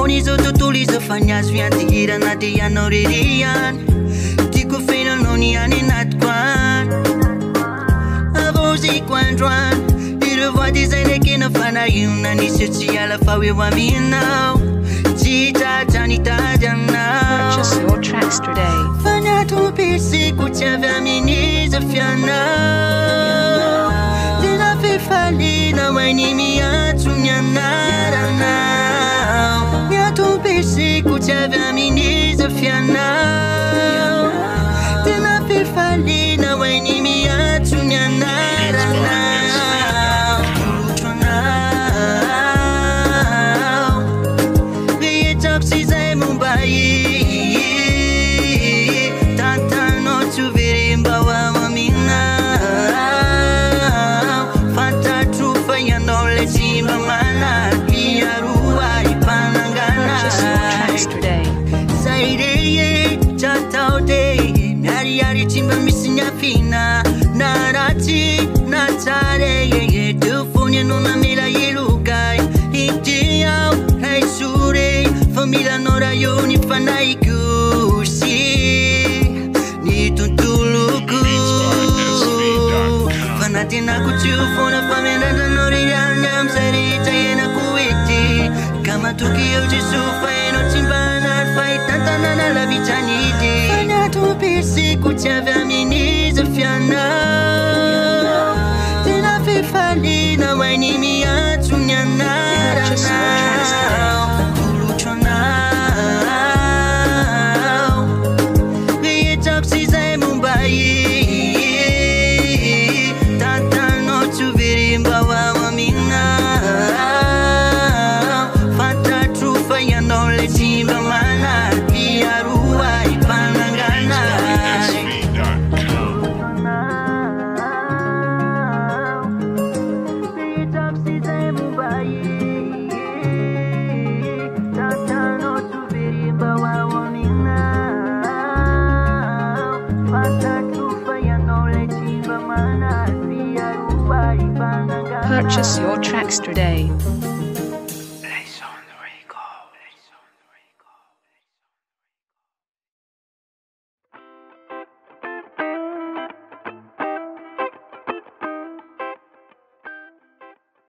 Izao tontolo izao fa ny azo iandirana dia ianao rery ihany tiako fenanao ny any anatiko any avoziko androany ireo vady izay lekena fa na iona nisy tsy ala fa eo aminao tsy tratrany tady anao Purchase your tracks today. fa ny atom-pisiko tsy avy amin'izy fianao tena fifaliana hoainy miantso ny anaranao ny atom-pisiko tsy avy amin'izy fianao tena fifaliana hoainy miantso ny anaranao tolotro anao rehetrako sy izay momba tantanao tsy ho very mba ho ao aminao fantatro fa ianao le tsy mba manaky aroa Purchase your tracks ipananganay today. zay re tratao de miarihary tsy mba misy ny afina na ratsy na tsara teo fony anao mamela elokay ity ao ray sore fa milanao raha eo ny fanaiko sy ny tontoloko fanatenako tsy ho fona fa miandrandranao reryany am'zay rehetra ianako ety ka matoky eo jesoa fa hainao tsy mba hanary fa hitantanana lavitrany ity fa ny atom-pisiko tsy avy amin'izy fianao tena fifaliana hoainy miantso ny anaranao tolotro anao rehetrako sy izay momba tantanao tsy ho very mba ho ao aminao fantatro fa ianao le tsy mba manaky aroa ipananganay rehetrako sy izay momba tantanao tsy ho very mba ho ao aminao fantatro fa ianao le tsy mba manaky aroa ipananganay Purchase your tracks today.